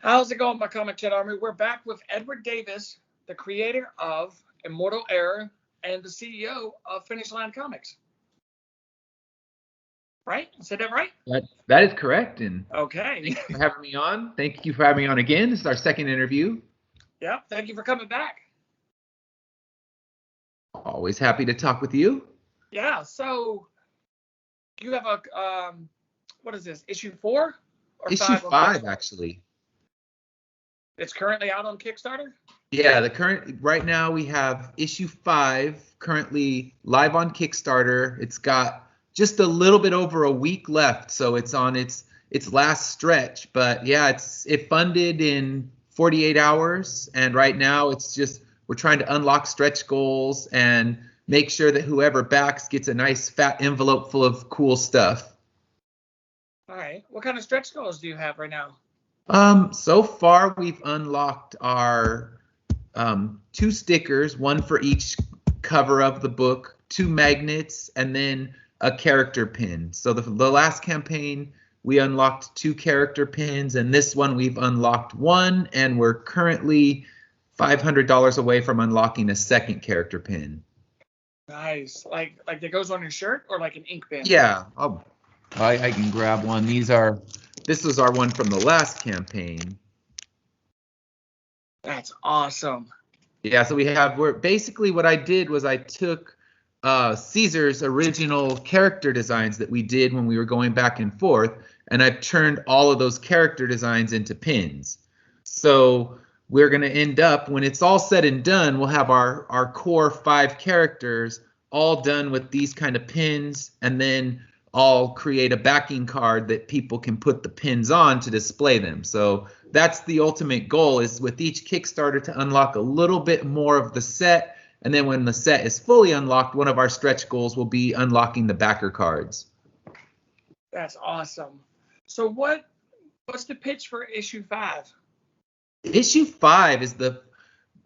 How's it going, my Comic Chat Army? We're back with Edward Davis, the creator of Immortal Era and the CEO of Finishline Comics. Right? I said that right? That is correct. And okay. Thank you for having me on. Thank you for having me on again. This is our second interview. Yeah, thank you for coming back. Always happy to talk with you. Yeah, so you have a, what is this, issue 4? Or issue 5, actually. It's currently out on Kickstarter? Yeah, right now we have issue 5 currently live on Kickstarter. It's got just a little bit over a week left, so it's on its last stretch. But yeah, it funded in 48 hours, and right now it's just we're trying to unlock stretch goals and make sure that whoever backs gets a nice fat envelope full of cool stuff. All right. What kind of stretch goals do you have right now? So far we've unlocked our 2 stickers, one for each cover of the book, 2 magnets, and then a character pin. So the last campaign we unlocked 2 character pins, and this one we've unlocked 1, and we're currently $500 away from unlocking a second character pin. Nice. Like that goes on your shirt, or like an ink pen? Yeah, I can grab one. This was our one from the last campaign. That's awesome. Yeah, so basically what I did was I took Caesar's original character designs that we did when we were going back and forth, and I've turned all of those character designs into pins. So we're going to end up, when it's all said and done, we'll have our core 5 characters all done with these kind of pins, and then I'll create a backing card that people can put the pins on to display them. So that's the ultimate goal, is with each Kickstarter to unlock a little bit more of the set. And then when the set is fully unlocked, one of our stretch goals will be unlocking the backer cards. That's awesome. So what's the pitch for issue 5? Issue 5 is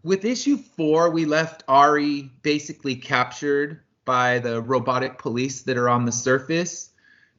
with issue 4, we left Ari basically captured by the robotic police that are on the surface.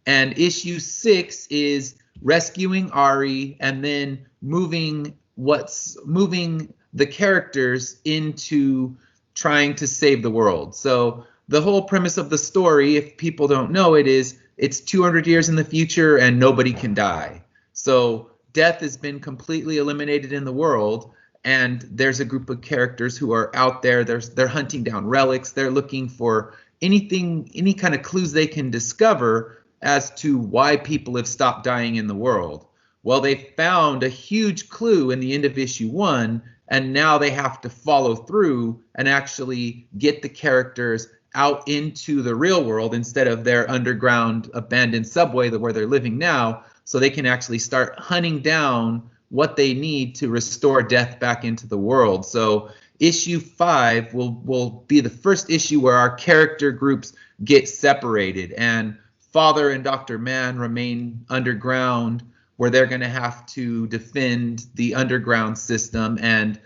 And issue 6 is rescuing Ari and then moving the characters into trying to save the world. So the whole premise of the story, if people don't know it, is it's 200 years in the future and nobody can die. So death has been completely eliminated in the world, and there's a group of characters who are out there. They're hunting down relics. They're looking for any kind of clues they can discover as to why people have stopped dying in the world. Well, they found a huge clue in the end of issue 1, and now they have to follow through and actually get the characters out into the real world instead of their underground abandoned subway where they're living now, so they can actually start hunting down what they need to restore death back into the world. So issue 5 will be the first issue where our character groups get separated, and Father and Dr. Mann remain underground, where they're going to have to defend the underground system, and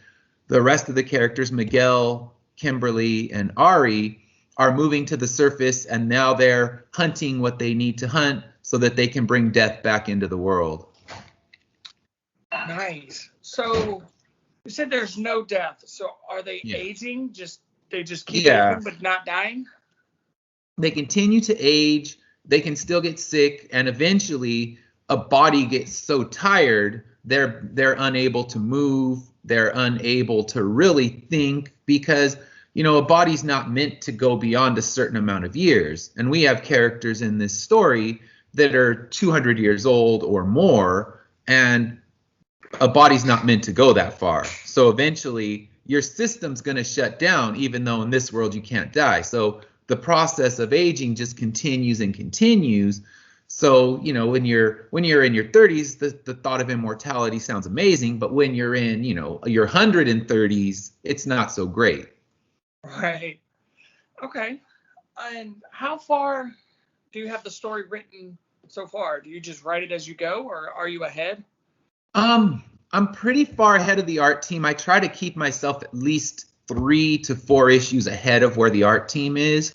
the rest of the characters, Miguel, Kimberly, and Ari, are moving to the surface, and now they're hunting what they need to hunt so that they can bring death back into the world. Nice. So you said there's no death. So are they aging? They just keep aging but not dying? They continue to age. They can still get sick, and eventually a body gets so tired they're unable to move. They're unable to really think, because a body's not meant to go beyond a certain amount of years. And we have characters in this story that are 200 years old or more, and a body's not meant to go that far. So eventually your system's going to shut down, even though in this world you can't die. So the process of aging just continues and continues. So, when you're in your 30s, the thought of immortality sounds amazing, but when you're in, your 130s, it's not so great. Right. Okay. And how far do you have the story written so far? Do you just write it as you go, or are you ahead? I'm pretty far ahead of the art team. I try to keep myself at least 3 to 4 issues ahead of where the art team is.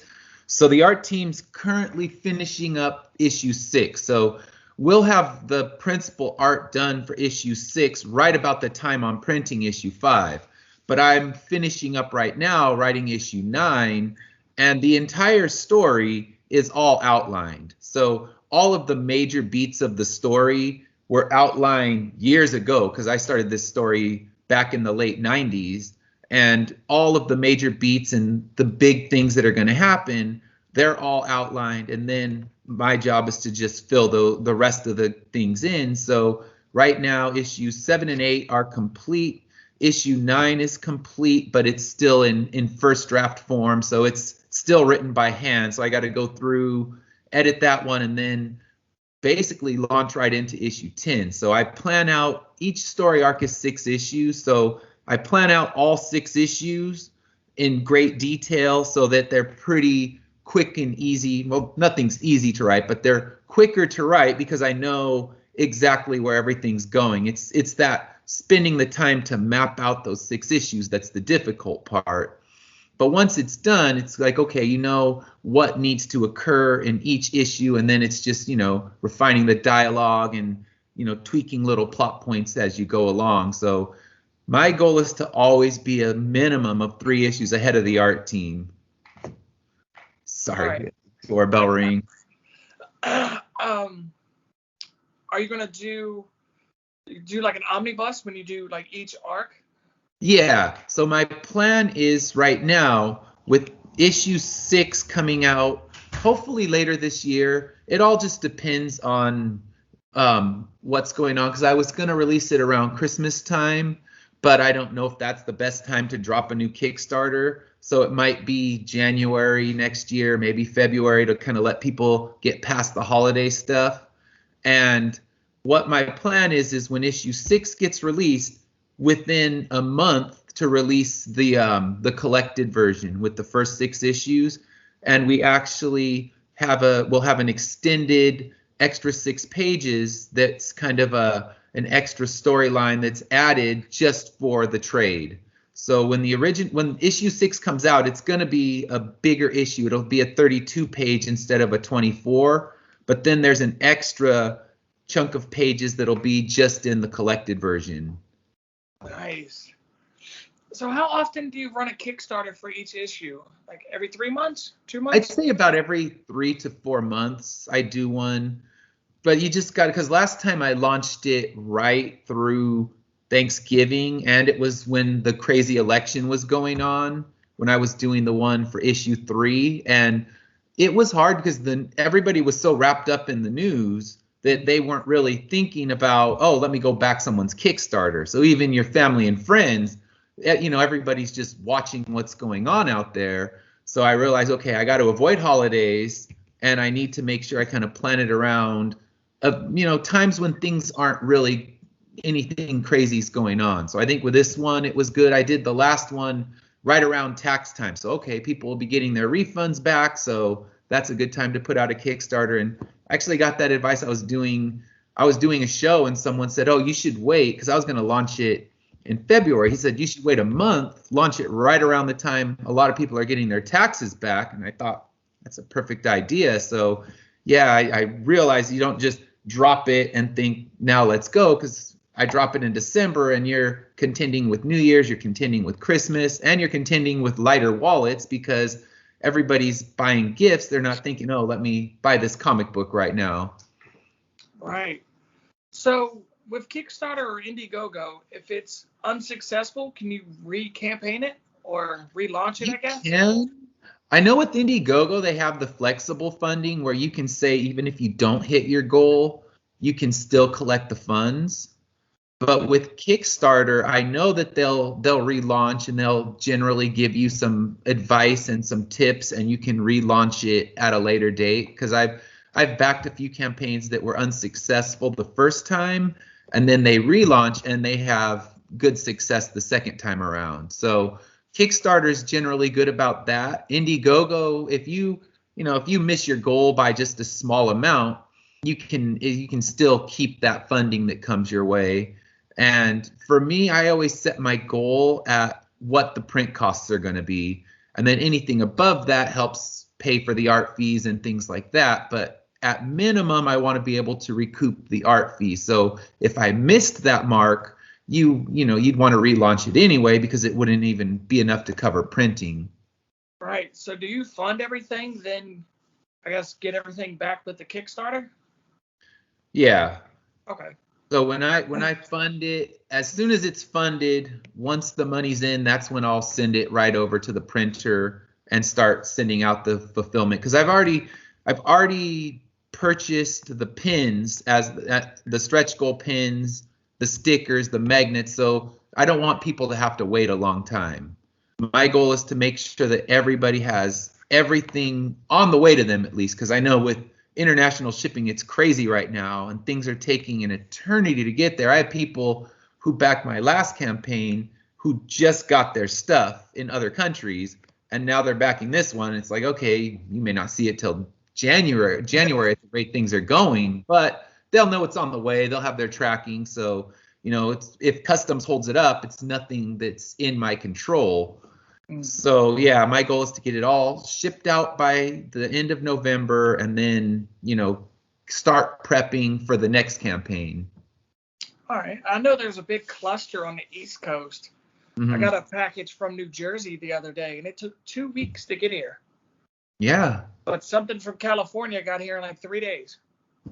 So the art team's currently finishing up issue 6. So we'll have the principal art done for issue 6 right about the time I'm printing issue 5. But I'm finishing up right now writing issue 9, and the entire story is all outlined. So all of the major beats of the story were outlined years ago, because I started this story back in the late 90s, and all of the major beats and the big things that are going to happen, they're all outlined, and then my job is to just fill the rest of the things in. So right now issues 7 and 8 are complete. Issue 9 is complete, but it's still in first draft form, so it's still written by hand. So I got to go through, edit that one, and then basically launch right into issue 10. So I plan out, each story arc is 6 issues, so I plan out all 6 issues in great detail so that they're pretty quick and easy. Well, nothing's easy to write, but they're quicker to write because I know exactly where everything's going. It's that spending the time to map out those 6 issues that's the difficult part. But once it's done, it's like, okay, you know what needs to occur in each issue, and then it's just, you know, refining the dialogue and, you know, tweaking little plot points as you go along. So my goal is to always be a minimum of 3 issues ahead of the art team. Sorry, Right. doorbell ring. Are you gonna do like an omnibus when you do like each arc? Yeah, so my plan is right now with issue 6 coming out hopefully later this year. It all just depends on what's going on, because I was going to release it around Christmas time, but I don't know if that's the best time to drop a new Kickstarter. So it might be January next year, maybe February, to kind of let people get past the holiday stuff. And what my plan is when issue 6 gets released, within a month to release the collected version with the first 6 issues, and we actually we'll have an extended extra 6 pages that's kind of an extra storyline that's added just for the trade. So when issue 6 comes out, it's going to be a bigger issue. It'll be a 32 page instead of a 24, but then there's an extra chunk of pages that'll be just in the collected version. Nice. So how often do you run a Kickstarter for each issue? Like every 3 months, 2 months? I'd say about every 3 to 4 months I do one. But you just got, because last time I launched it right through Thanksgiving, and it was when the crazy election was going on, when I was doing the one for issue 3, and it was hard because everybody was so wrapped up in the news that they weren't really thinking about, oh, let me go back someone's Kickstarter. So even your family and friends, you know, everybody's just watching what's going on out there. So I realized, okay, I got to avoid holidays, and I need to make sure I kind of plan it around, you know, times when things aren't really anything crazy is going on. So I think with this one, it was good. I did the last one right around tax time. So, okay, people will be getting their refunds back. So that's a good time to put out a Kickstarter. And I actually got that advice. I was doing a show, and someone said, oh, you should wait, because I was going to launch it in February. He said, you should wait a month, launch it right around the time a lot of people are getting their taxes back. And I thought, that's a perfect idea. So yeah, I realized you don't just drop it and think, now let's go, because I drop it in December and you're contending with New Year's, you're contending with Christmas, and you're contending with lighter wallets because everybody's buying gifts. They're not thinking, oh, let me buy this comic book right now. Right. So with Kickstarter or Indiegogo, if it's unsuccessful, can you re-campaign it or relaunch it, I guess? Yeah. I know with Indiegogo, they have the flexible funding where you can say, even if you don't hit your goal, you can still collect the funds. But with Kickstarter, I know that they'll relaunch, and they'll generally give you some advice and some tips, and you can relaunch it at a later date. Because I've backed a few campaigns that were unsuccessful the first time, and then they relaunch and they have good success the second time around. So Kickstarter is generally good about that. Indiegogo, if you miss your goal by just a small amount, you can still keep that funding that comes your way. And for me, I always set my goal at what the print costs are going to be, and then anything above that helps pay for the art fees and things like that. But at minimum, I want to be able to recoup the art fee. So if I missed that mark, you'd want to relaunch it anyway because it wouldn't even be enough to cover printing. Right. So do you fund everything, then I guess get everything back with the Kickstarter? Yeah. Okay. So when I fund it, as soon as it's funded, once the money's in, that's when I'll send it right over to the printer and start sending out the fulfillment. Because I've already purchased the pins, as the stretch goal pins, the stickers, the magnets. So I don't want people to have to wait a long time. My goal is to make sure that everybody has everything on the way to them, at least, because I know with international shipping, it's crazy right now, and things are taking an eternity to get there. I have people who backed my last campaign who just got their stuff in other countries, and now they're backing this one. It's like, okay, you may not see it till January at the rate things are going, but they'll know it's on the way. They'll have their tracking. So, if customs holds it up, it's nothing that's in my control. So yeah, my goal is to get it all shipped out by the end of November, and then start prepping for the next campaign. All right. I know there's a big cluster on the East Coast. Mm-hmm. I got a package from New Jersey the other day, and it took 2 weeks to get here. Yeah. But something from California got here in like 3 days.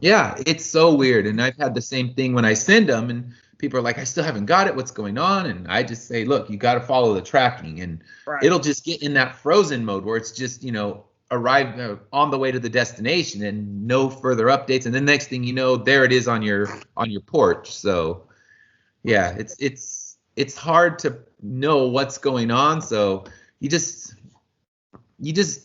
Yeah, it's so weird, and I've had the same thing when I send them, and people are like, I still haven't got it. What's going on? And I just say, look, you got to follow the tracking, and it'll just get in that frozen mode where it's just, arrive on the way to the destination and no further updates. And then next thing you know, there it is on your porch. So yeah, it's hard to know what's going on. So you just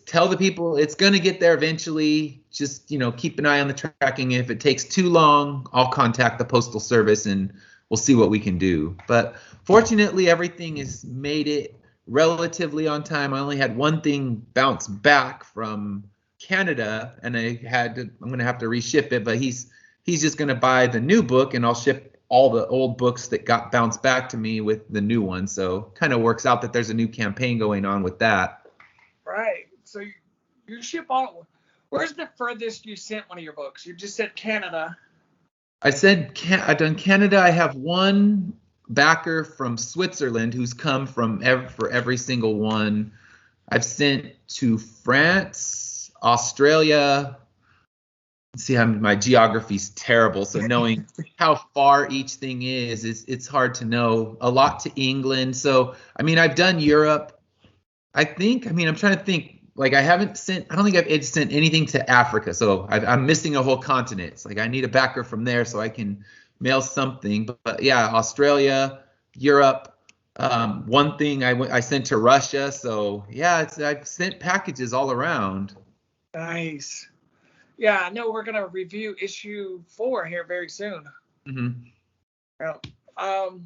tell the people it's going to get there eventually. Just, keep an eye on the tracking. If it takes too long, I'll contact the Postal Service and we'll see what we can do. But fortunately, everything has made it relatively on time. I only had one thing bounce back from Canada, and I'm going to have to reship it, but he's just going to buy the new book, and I'll ship all the old books that got bounced back to me with the new one. So kind of works out that there's a new campaign going on with that. Right. So you ship all. Where's the furthest you sent one of your books? You just said Canada. I've done Canada. I have one backer from Switzerland who's come for every single one. I've sent to France, Australia. See how my geography's terrible, so knowing how far each thing is, it's hard to know. A lot to England. So I've done Europe. I'm trying to think. Like I don't think I've sent anything to Africa. So I'm missing a whole continent. It's like I need a backer from there so I can mail something. But yeah, Australia, Europe. One thing I sent to Russia. So yeah, I've sent packages all around. Nice. Yeah, I know we're going to review issue 4 here very soon. Mm-hmm. Well,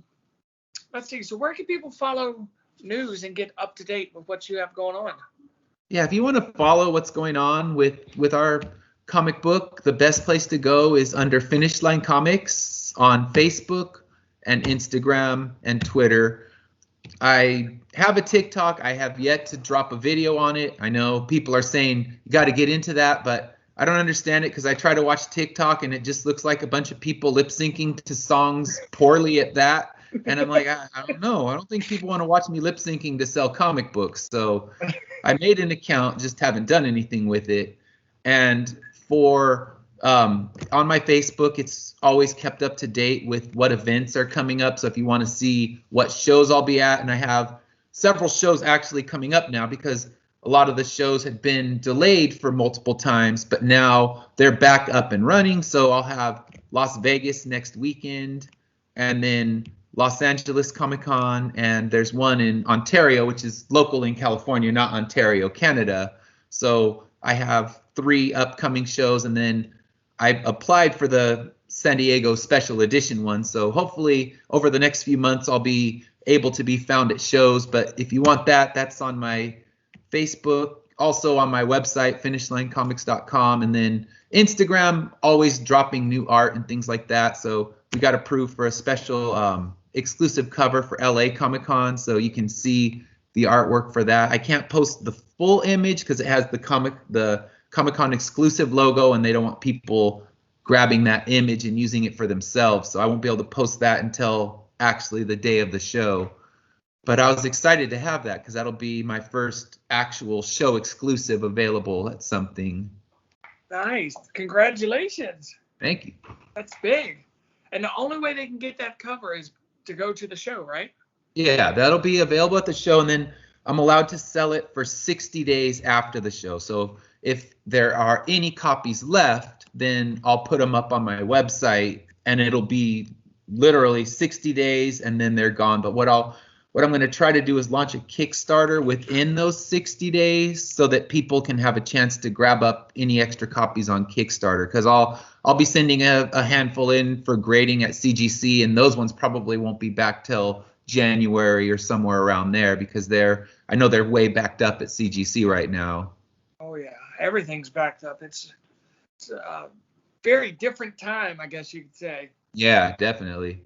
let's see. So where can people follow news and get up to date with what you have going on? Yeah, if you want to follow what's going on with our comic book, the best place to go is under Finishline Comics on Facebook and Instagram and Twitter. I have a TikTok. I have yet to drop a video on it. I know people are saying you got to get into that, but I don't understand it because I try to watch TikTok and it just looks like a bunch of people lip syncing to songs poorly at that. And I'm like, I don't know. I don't think people want to watch me lip syncing to sell comic books. So I made an account, just haven't done anything with it. And for on my Facebook, it's always kept up to date with what events are coming up. So if you want to see what shows I'll be at, and I have several shows actually coming up now because a lot of the shows had been delayed for multiple times, but now they're back up and running. So I'll have Las Vegas next weekend, and then Los Angeles Comic-Con, and there's one in Ontario, which is local in California, not Ontario, Canada. So I have 3 upcoming shows, and then I applied for the San Diego special edition one. So hopefully over the next few months, I'll be able to be found at shows. But if you want that, that's on my Facebook, also on my website, finishlinecomics.com, and then Instagram, always dropping new art and things like that. So we got approved for a special exclusive cover for LA Comic-Con, so you can see the artwork for that. I can't post the full image because it has the Comic-Con exclusive logo, and they don't want people grabbing that image and using it for themselves. So I won't be able to post that until actually the day of the show. But I was excited to have that because that'll be my first actual show exclusive available at something. Nice. Congratulations. Thank you. That's big. And the only way they can get that cover is to go to the show, right? Yeah, that'll be available at the show, and then I'm allowed to sell it for 60 days after the show. So if there are any copies left, then I'll put them up on my website, and it'll be literally 60 days, and then they're gone. But what I'm going to try to do is launch a Kickstarter within those 60 days so that people can have a chance to grab up any extra copies on Kickstarter, because I'll be sending a handful in for grading at CGC, and those ones probably won't be back till January or somewhere around there, because I know they're way backed up at CGC right now. Oh yeah, everything's backed up. It's a very different time, I guess you could say. Yeah, definitely.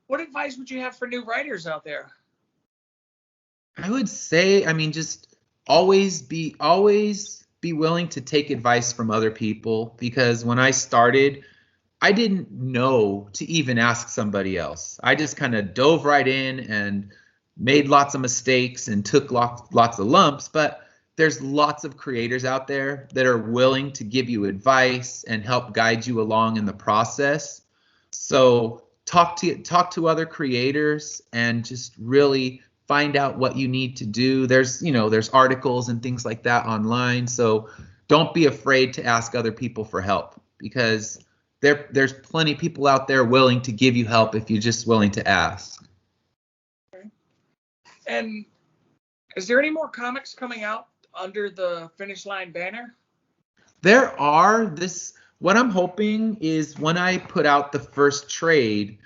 What advice would you have for new writers out there? I would say, just always be willing to take advice from other people, because when I started, I didn't know to even ask somebody else. I just kind of dove right in and made lots of mistakes and took lots of lumps, but there's lots of creators out there that are willing to give you advice and help guide you along in the process. So talk to other creators and just really find out what you need to do. There's articles and things like that online. So don't be afraid to ask other people for help, because there's plenty of people out there willing to give you help if you're just willing to ask. Okay. And is there any more comics coming out under the Finishline banner? There are. What I'm hoping is when I put out the first trade,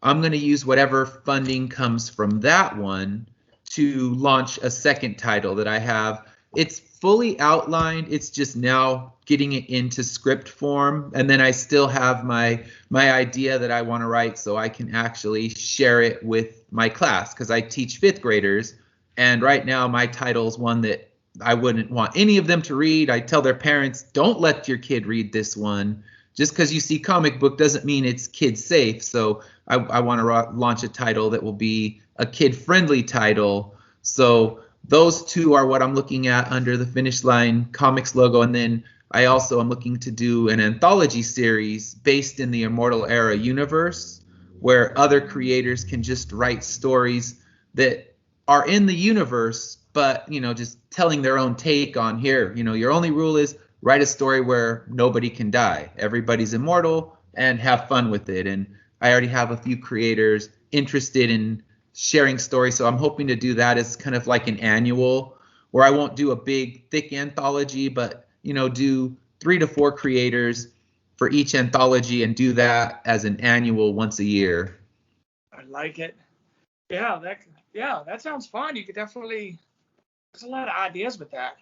I'm going to use whatever funding comes from that one to launch a second title that I have. It's fully outlined. It's just now getting it into script form, and then I still have my idea that I want to write so I can actually share it with my class, because I teach 5th graders, and right now my title is one that I wouldn't want any of them to read. I tell their parents, don't let your kid read this one. Just because you see comic book doesn't mean it's kid safe. So I want to launch a title that will be a kid friendly title. So those two are what I'm looking at under the Finishline Comics logo. And then I also am looking to do an anthology series based in the Immortal Era universe, where other creators can just write stories that are in the universe, but just telling their own take on here. Your only rule is write a story where nobody can die. Everybody's immortal, and have fun with it. And I already have a few creators interested in sharing stories, so I'm hoping to do that as kind of like an annual, where I won't do a big thick anthology, but do 3 to 4 creators for each anthology, and do that as an annual once a year. I like it. Yeah, that sounds fun. You could definitely. There's a lot of ideas with that.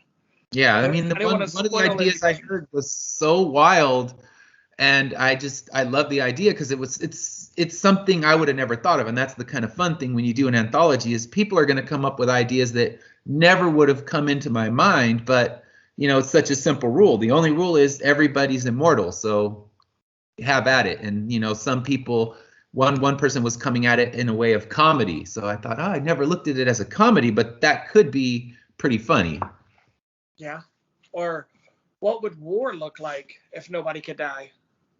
Yeah, one of the ideas I heard was so wild, and I love the idea, because it's something I would have never thought of. And that's the kind of fun thing when you do an anthology, is people are going to come up with ideas that never would have come into my mind. But it's such a simple rule. The only rule is everybody's immortal, so have at it. And some people, one person was coming at it in a way of comedy, so I thought, I never looked at it as a comedy, but that could be pretty funny. Yeah. Or what would war look like if nobody could die?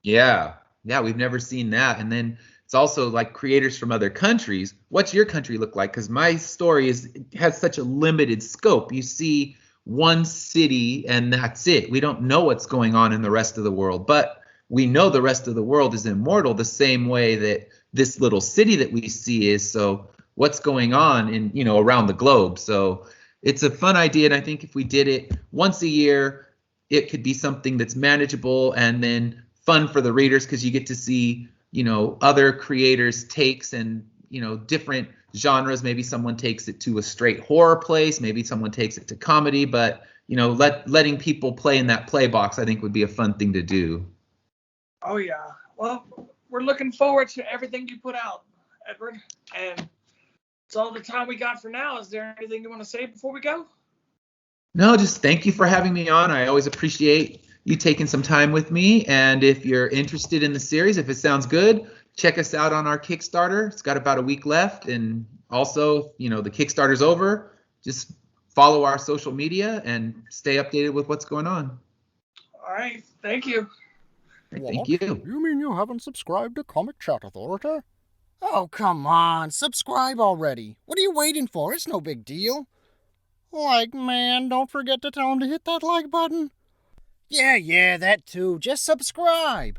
Yeah, we've never seen that. And then it's also like creators from other countries. What's your country look like? Because my story has such a limited scope. You see one city and that's it. We don't know what's going on in the rest of the world, but we know the rest of the world is immortal the same way that this little city that we see is. So what's going on in around the globe? So it's a fun idea, and I think if we did it once a year, it could be something that's manageable and then fun for the readers, because you get to see other creators' takes and different genres. Maybe someone takes it to a straight horror place, maybe someone takes it to comedy, but letting people play in that play box, I think, would be a fun thing to do. Oh yeah. Well, we're looking forward to everything you put out, Edward, and it's all the time we got for now. Is there anything you want to say before we go? No, just thank you for having me on. I always appreciate you taking some time with me. And if you're interested in the series, if it sounds good, check us out on our Kickstarter. It's got about a week left. And also, the Kickstarter's over. Just follow our social media and stay updated with what's going on. All right. Thank you. Thank you. You mean you haven't subscribed to Comicchatauthority? Oh, come on. Subscribe already. What are you waiting for? It's no big deal. Like, man, don't forget to tell him to hit that like button. Yeah, that too. Just subscribe.